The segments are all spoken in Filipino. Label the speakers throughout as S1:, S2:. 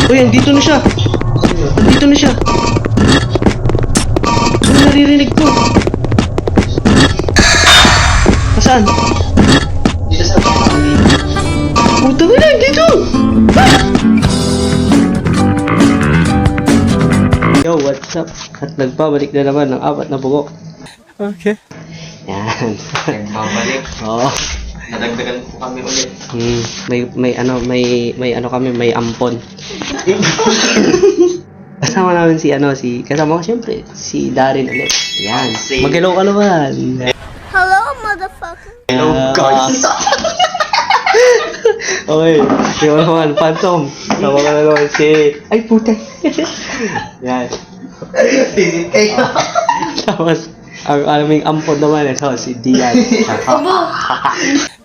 S1: Uy, andito na siya. Andito na siya. Ano naririnig ko? Saan?
S2: Dito sa bahay.
S1: Puta na lang, dito! Yo, what's up? At nagpabalik na naman ng 4 na bugok.
S3: Okay.
S1: Yan.
S2: Nagbabalik.
S1: Oo.
S2: Nadagdagan po kami ulit.
S1: May ampon. Kasama namin kasama ko syempre, si Darin ulit. Yan. Mag-hello ka naman.
S4: Hello, motherfucker.
S2: Hello guys.
S1: Okay. Yung naman, Phantom. Sama ka na naman ay puta. Yan.
S2: Visit kayo.
S1: Tapos, ang aming ampon naman si Diaz.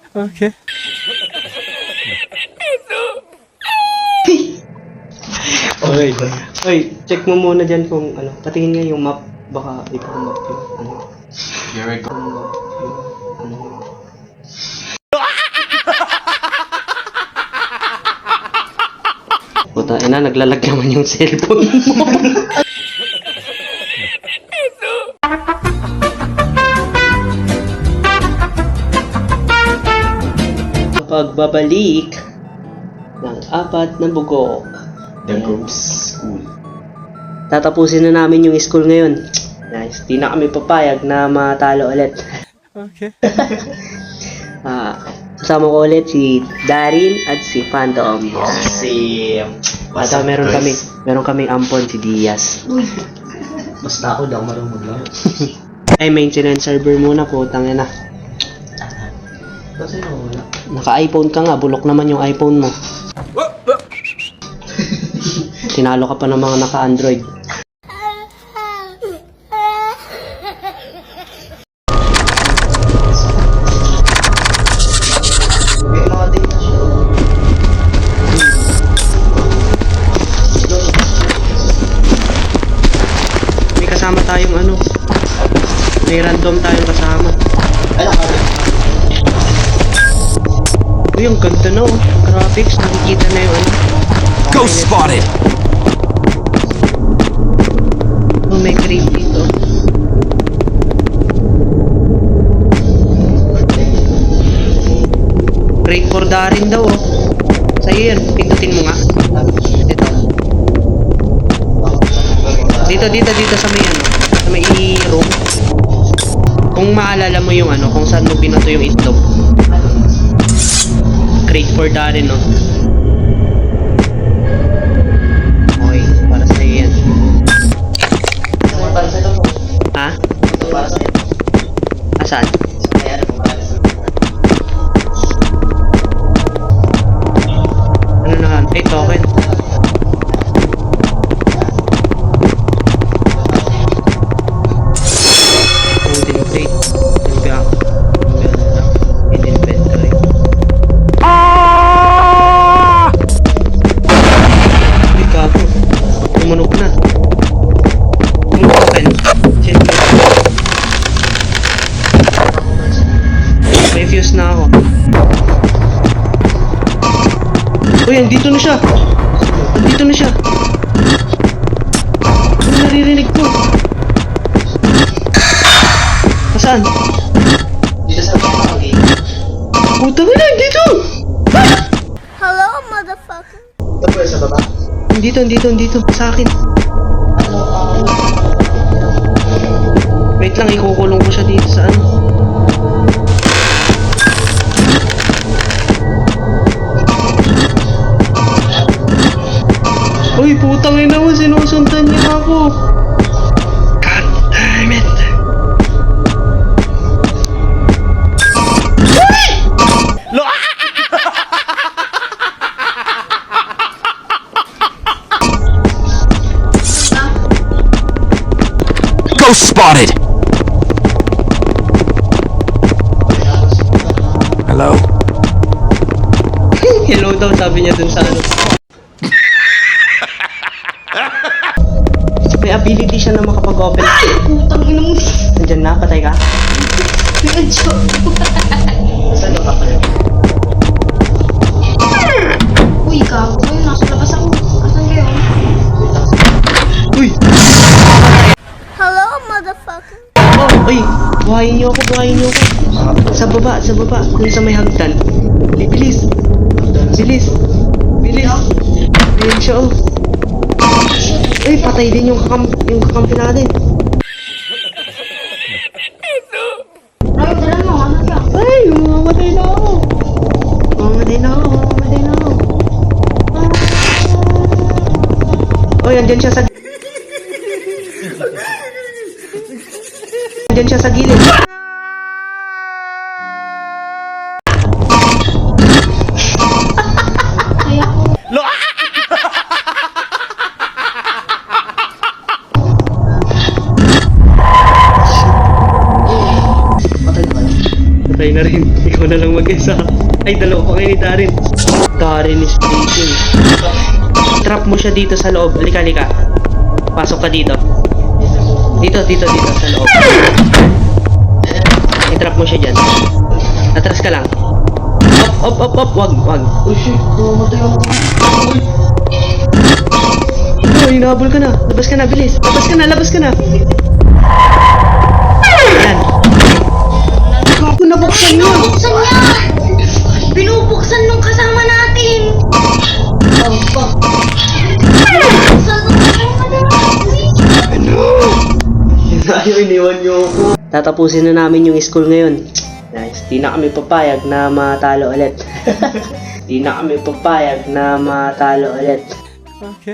S3: Okay.
S1: Okay. Oy, check mo muna dyan kung ano. Patingin nga yung map. Baka ikaw map yung ano.
S2: Here we go.
S1: Puta, naglalag naman yung cellphone mo. Pagbabalik ng 4 na bugok.
S2: The Ghost School.
S1: Tatapusin na namin yung school ngayon. Nice. Di na kami papayag na matalo ulit.
S3: Okay.
S1: Kasama ko ulit si Darin at si Phantom. At meron kaming ampon si Diaz.
S2: Basta ako daw marunong maglaro.
S1: Ay, maintenance server muna po, tangina.
S2: Kasi wala.
S1: Naka-iPhone ka nga, bulok naman yung iPhone mo. Tinalo ka pa ng mga naka-Android.
S2: May mga data siya.
S1: May kasama tayong ano. May random tayong kasama.
S2: Ay, nakabit.
S1: Uy, ang ganda na oh. Graphics, nakikita na yung ano.
S3: Ghost spotted!
S1: Oh, may crate dito. Crate for Darin daw oh. Sa'yo yan, pindutin mo nga. Dito sa may ano. Sa may room. Kung maalala mo yung ano, kung saan mo binato yung itlog. Crate for Darin no. Okay, para sa'yo yan.
S2: Para sa ito po.
S1: Ha?
S2: Ito para sa ito.
S1: Asan?
S2: Ayan po para sa
S1: Ano naman? Ay, token. Holding crate. Hanggang. In inventory. Ay, gago. Tumunog na. Yung token. Shit. May fuse na ako. Uy, andito na siya! Andito na siya! Ano naririnig ko? Saan?
S2: dito sa bahay.
S1: Puta na lang, dito!
S4: Hello, motherfucker.
S2: Ito po sa baba.
S1: Andito, sa akin. Wait lang, ikukulong ko siya dito sa ano. Uy, putang ina mo, sinusundan niya ako. God damn it.
S3: Ghost spotted! Hello?
S1: Hello daw, sabi niya dun sa ano. May ability siya na makapag-open. Ay! Putang ina mo. Nandyan na, patay ka.
S4: Medyo.
S2: Saan ka pa?
S4: Uy, gago. Ayun, nasa labas ako. Asan kayo?
S1: buhayin niyo ako, buhayin niyo ako. Sa baba, dun sa may hagdan. Bilis, bilis, bilis. Ayan siya, oh. Ay, patay din yung kakampi natin. Ay, mamamatay na ako. Mamamatay na ako. Oh, andyan siya sa... Andyan siya sa gilid.
S2: Patay na kayo.
S1: Patay na rin. Ikaw na lang mag-isa. Ay, dalawa pa kayo ni Darin. Darin is bleeding. Trap mo siya dito sa loob. Halika. Pasok ka dito. Dito, sa loob. I-trap mo siya dyan. Atras ka lang. Op. Wag.
S2: Oh shit, mamatay ako.
S1: Oh, hinahabol ka na. Labas ka na, bilis. Labas ka na. Yan. Ako nabuksan niya.
S4: Binubuksan niya! Binubuksan nung kasama natin! Binubuksan nung kasama natin!
S2: Ayaw, iniwan niyo ako.
S1: Tatapusin na namin yung school ngayon. Nice. Di na kami papayag na matalo ulit. Di na kami papayag na matalo ulit.
S3: Okay.